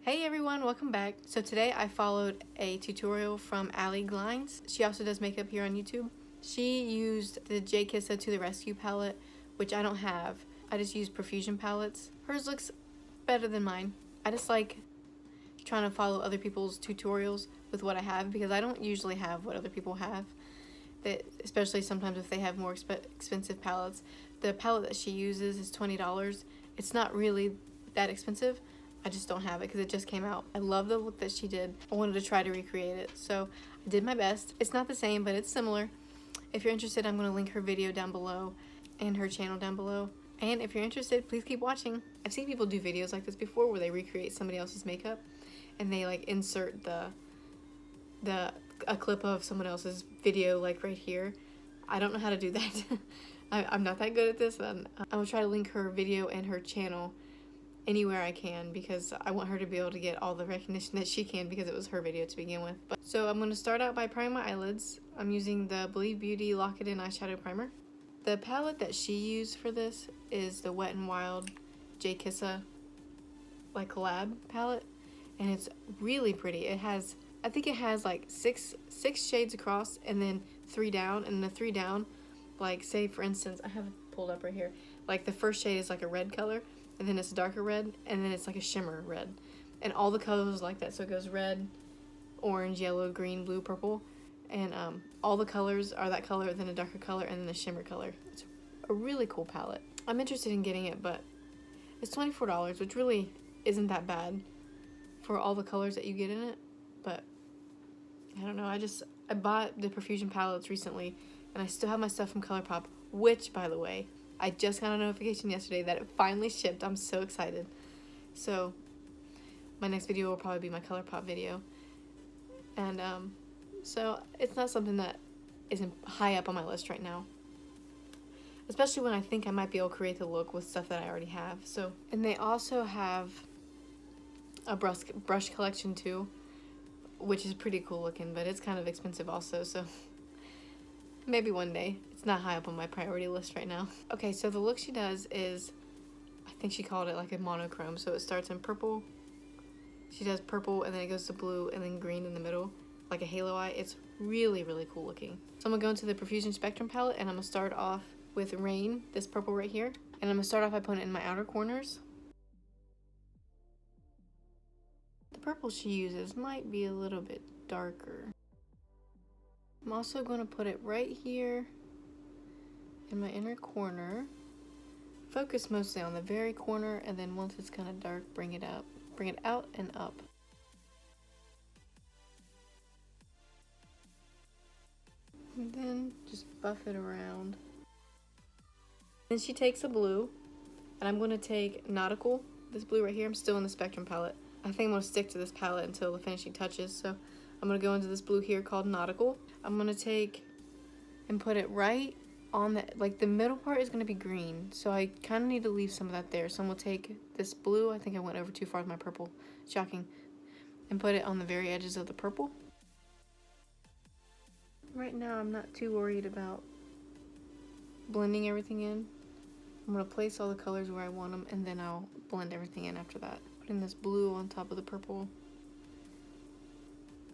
Hey everyone, welcome back. So today I followed a tutorial from Aracli. She also does makeup here on YouTube. She used the JKissa To The Rescue palette, which I don't have. I just use Profusion palettes. Hers looks better than mine. I just like trying to follow other people's tutorials with what I have because I don't usually have what other people have. Especially sometimes if they have more expensive palettes. The palette that she uses is $20. It's not really that expensive. I just don't have it because it just came out. I love the look that she did. I wanted to try to recreate it, so I did my best. It's not the same, but it's similar. If you're interested, I'm going to link her video down below and her channel down below. And if you're interested, please keep watching. I've seen people do videos like this before where they recreate somebody else's makeup and they like insert a clip of someone else's video like right here. I don't know how to do that. I'm not that good at this. I'm going to try to link her video and her channel anywhere I can because I want her to be able to get all the recognition that she can because it was her video to begin with. So I'm going to start out by priming my eyelids. I'm using the Believe Beauty Lock It In Eyeshadow Primer. The palette that she used for this is the Wet n Wild JKissa like collab palette, and it's really pretty. It has, I think it has like six shades across and then 3 down, and the 3 down, like say for instance, I have it pulled up right here, like the first shade is like a red color, and then it's a darker red, and then it's like a shimmer red, and all the colors like that. So it goes red, orange, yellow, green, blue, purple, and all the colors are that color, then a darker color, and then a shimmer color. It's a really cool palette. I'm interested in getting it, but it's $24, which really isn't that bad for all the colors that you get in it. But I don't know, I bought the Profusion palettes recently, and I still have my stuff from ColourPop, which, by the way, I just got a notification yesterday that it finally shipped. I'm so excited. So my next video will probably be my ColourPop video. And so it's not something that isn't high up on my list right now. Especially when I think I might be able to create the look with stuff that I already have. So, and they also have a brush collection too, which is pretty cool looking, but it's kind of expensive also, so maybe one day. It's not high up on my priority list right now. Okay, so the look she does is, I think she called it like a monochrome. So it starts in purple. She does purple, and then it goes to blue, and then green in the middle, like a halo eye. It's really, really cool looking. So I'm gonna go into the Profusion Spectrum palette, and I'm gonna start off with Rain, this purple right here. And I'm gonna start off by putting it in my outer corners. The purple she uses might be a little bit darker. I'm also gonna put it right here in my inner corner. Focus mostly on the very corner, and then once it's kind of dark, bring it out and up. And then just buff it around. Then she takes a blue, and I'm going to take Nautical, this blue right here. I'm still in the Spectrum palette. I think I'm going to stick to this palette until the finishing touches, so I'm going to go into this blue here called Nautical. I'm going to take and put it right on the, like the middle part is going to be green, so I kind of need to leave some of that there. So I'm going to take this blue, I think I went over too far with my purple, shocking, and put it on the very edges of the purple. Right now I'm not too worried about blending everything in. I'm going to place all the colors where I want them, and then I'll blend everything in after that. Putting this blue on top of the purple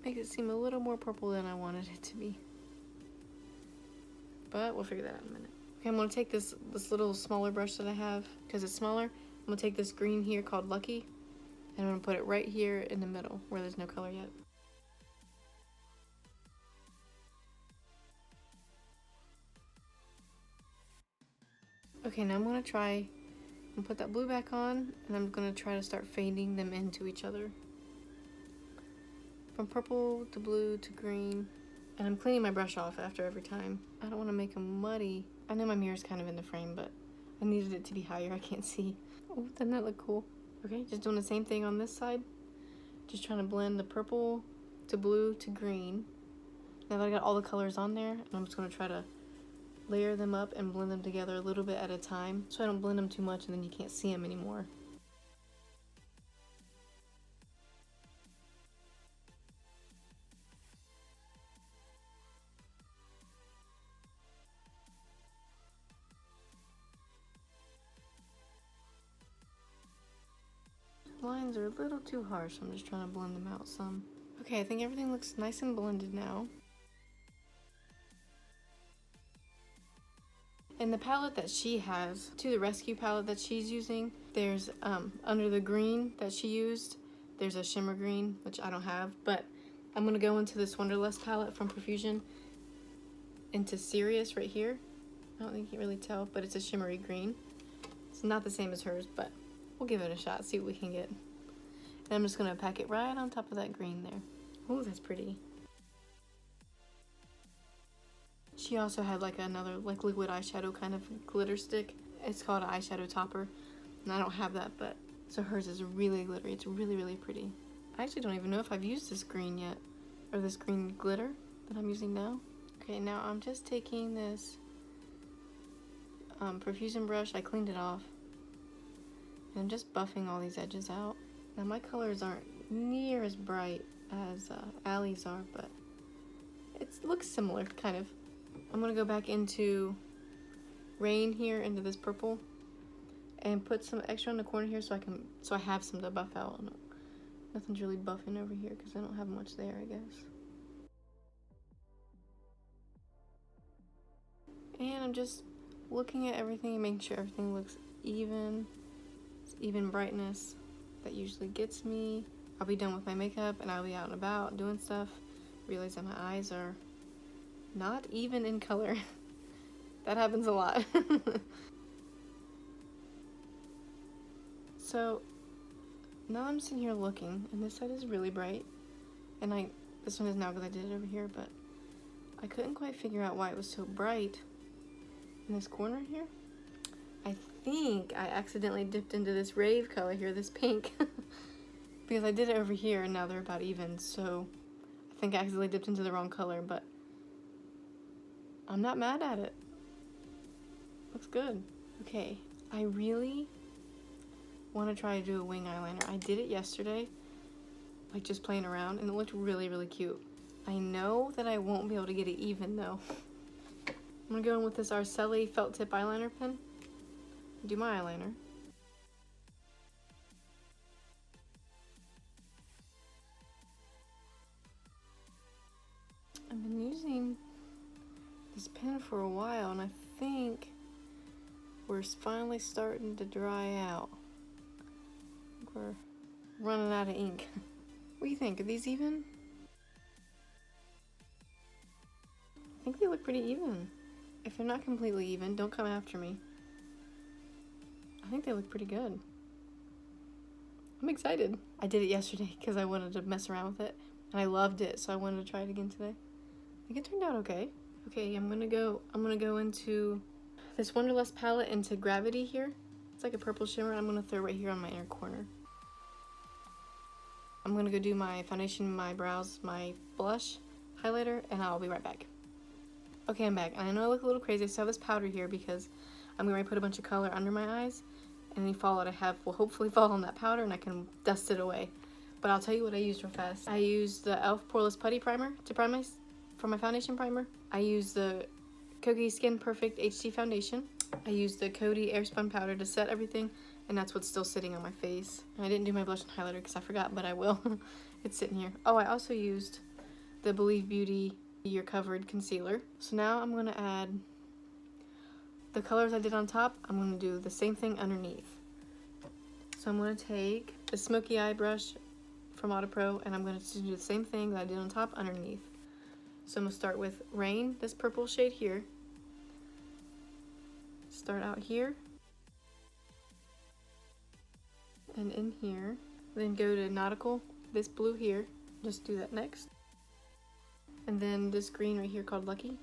makes it seem a little more purple than I wanted it to be. But we'll figure that out in a minute. Okay, I'm going to take this little smaller brush that I have, because it's smaller. I'm going to take this green here called Lucky, and I'm going to put it right here in the middle where there's no color yet. Okay, now I'm going to try and put that blue back on, and I'm going to try to start fading them into each other. From purple to blue to green. And I'm cleaning my brush off after every time. I don't want to make them muddy. I know my mirror's kind of in the frame, but I needed it to be higher. I can't see. Oh, doesn't that look cool? Okay, just doing the same thing on this side. Just trying to blend the purple to blue to green. Now that I got all the colors on there, I'm just going to try to layer them up and blend them together a little bit at a time, so I don't blend them too much and then you can't see them anymore. lines are a little too harsh. I'm just trying to blend them out some. Okay, I think everything looks nice and blended now. And the palette that she has, to the Rescue palette that she's using, there's under the green that she used, there's a shimmer green, which I don't have, but I'm gonna go into this Wanderlust palette from Profusion into Serious right here. I don't think you can really tell, but it's a shimmery green. It's not the same as hers, but we'll give it a shot, see what we can get. And I'm just gonna pack it right on top of that green there. Oh, that's pretty. She also had like another like liquid eyeshadow kind of glitter stick. It's called an eyeshadow topper, and I don't have that, but so hers is really glittery. It's really, really pretty. I actually don't even know if I've used this green yet, or this green glitter that I'm using now. Okay, now I'm just taking this Profusion brush. I cleaned it off, and I'm just buffing all these edges out. Now my colors aren't near as bright as Allie's are, but it looks similar, kind of. I'm gonna go back into Rain here, into this purple, and put some extra on the corner here so I have some to buff out. Nothing's really buffing over here because I don't have much there, I guess. And I'm just looking at everything and making sure everything looks even. It's even brightness that usually gets me. I'll be done with my makeup and I'll be out and about doing stuff. Realize that my eyes are not even in color. That happens a lot. So now I'm sitting here looking, and this side is really bright, and this one is now because I did it over here, but I couldn't quite figure out why it was so bright in this corner here. I think I accidentally dipped into this rave color here, this pink, because I did it over here and now they're about even, so I think I accidentally dipped into the wrong color, but I'm not mad at it. Looks good. Okay, I really want to try to do a wing eyeliner. I did it yesterday, like just playing around, and it looked really, really cute. I know that I won't be able to get it even though. I'm gonna go in with this Aracli felt tip eyeliner pen, do my eyeliner. I've been using this pen for a while, and I think we're finally starting to dry out. We're running out of ink. What do you think? Are these even? I think they look pretty even. If they're not completely even, don't come after me. I think they look pretty good. I'm excited. I did it yesterday because I wanted to mess around with it, and I loved it, so I wanted to try it again today. I think it turned out okay. Okay, I'm gonna go into this Wanderlust palette into Gravity here. It's like a purple shimmer. I'm gonna throw right here on my inner corner. I'm gonna go do my foundation, my brows, my blush, highlighter, and I'll be right back. Okay, I'm back. And I know I look a little crazy. I still have this powder here because I'm going to put a bunch of color under my eyes, and any fallout I have will hopefully fall on that powder and I can dust it away. But I'll tell you what I used real fast. I used the E.L.F Poreless putty primer to prime for my foundation primer. I used the Kokie Hd Foundation. I used the Kokie Airspun powder to set everything, and that's what's still sitting on my face. And I didn't do my blush and highlighter because I forgot, but I will. It's sitting here. Oh, I also used the Believe Beauty You're Covered concealer. So now I'm going to add the colors I did on top. I'm going to do the same thing underneath. So I'm going to take the smoky eye brush from Pro, and I'm going to do the same thing that I did on top underneath. So I'm going to start with Rain, this purple shade here. Start out here and in here. Then go to Nautical, this blue here. Just do that next. And then this green right here called Lucky.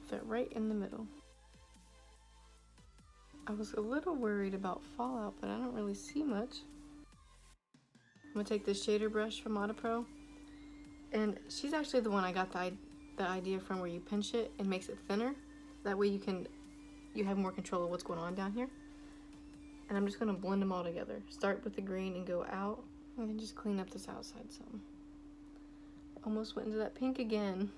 Fit right in the middle. I was a little worried about fallout, but I don't really see much. I'm gonna take this shader brush from Pro, and she's actually the one I got the idea from, where you pinch it and makes it thinner. That way you have more control of what's going on down here. And I'm just gonna blend them all together. Start with the green and go out, and then just clean up this outside some. Almost went into that pink again.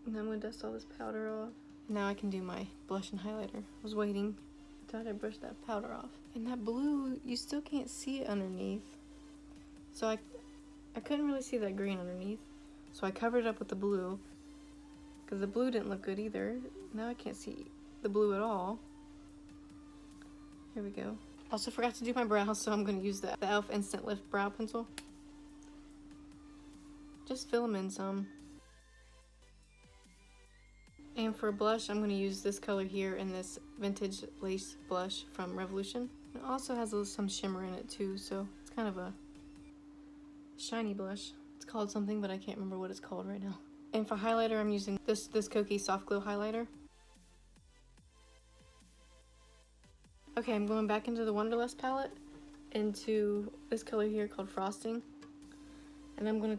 And I'm gonna dust all this powder off. Now I can do my blush and highlighter. I was waiting until I brushed that powder off. And that blue, you still can't see it underneath. So I couldn't really see that green underneath. So I covered it up with the blue, because the blue didn't look good either. Now I can't see the blue at all. Here we go. Also forgot to do my brows, so I'm going to use the E.L.F Instant Lift Brow Pencil. Just fill them in some. And for blush, I'm going to use this color here in this Vintage Lace Blush from Revolution. It also has some shimmer in it too, so it's kind of a shiny blush. It's called something, but I can't remember what it's called right now. And for highlighter, I'm using this Kokie Soft Glow highlighter. Okay, I'm going back into the Wanderlust palette, into this color here called Frosting. And I'm gonna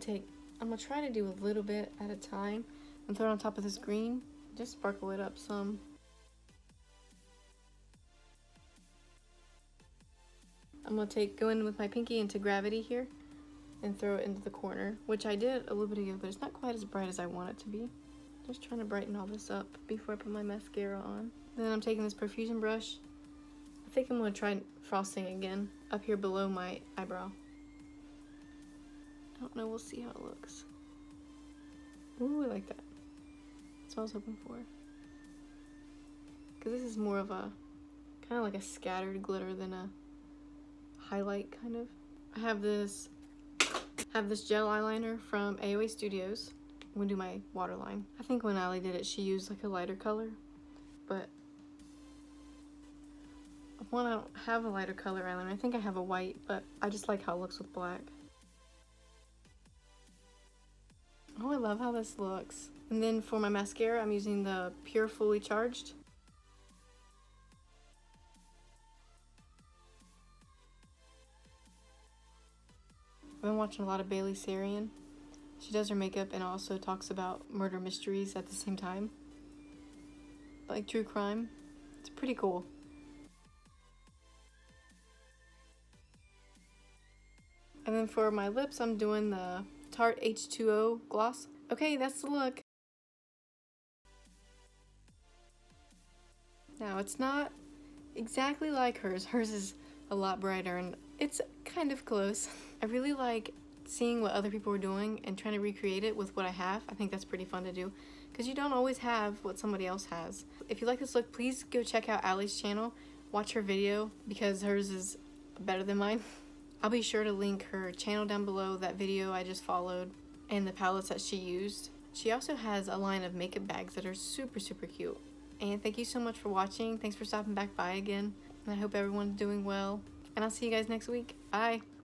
try to do a little bit at a time and throw it on top of this green. Just sparkle it up some. I'm gonna go in with my pinky into Gravity here and throw it into the corner, which I did a little bit ago, but it's not quite as bright as I want it to be. Just trying to brighten all this up before I put my mascara on. Then I'm taking this Profusion brush. I think I'm gonna try frosting again up here below my eyebrow. I don't know, we'll see how it looks. Ooh, I like that. That's what I was hoping for. Because this is more of a, kind of like a scattered glitter than a highlight, kind of. I have this gel eyeliner from AOA Studios. I'm gonna do my waterline. I think when Allie did it, she used like a lighter color, but I don't have a lighter color eyeliner. I think I have a white, but I just like how it looks with black. Oh, I love how this looks. And then for my mascara, I'm using the Pure Fully Charged. I've been watching a lot of Bailey Sarian. She does her makeup and also talks about murder mysteries at the same time. Like true crime. It's pretty cool. And then for my lips, I'm doing the Tarte H2O gloss. Okay, that's the look. Now, it's not exactly like hers. Hers is a lot brighter and it's kind of close. I really like seeing what other people are doing and trying to recreate it with what I have. I think that's pretty fun to do because you don't always have what somebody else has. If you like this look, please go check out Allie's channel. Watch her video because hers is better than mine. I'll be sure to link her channel down below, that video I just followed, and the palettes that she used. She also has a line of makeup bags that are super, super cute. And thank you so much for watching. Thanks for stopping back by again. And I hope everyone's doing well. And I'll see you guys next week. Bye.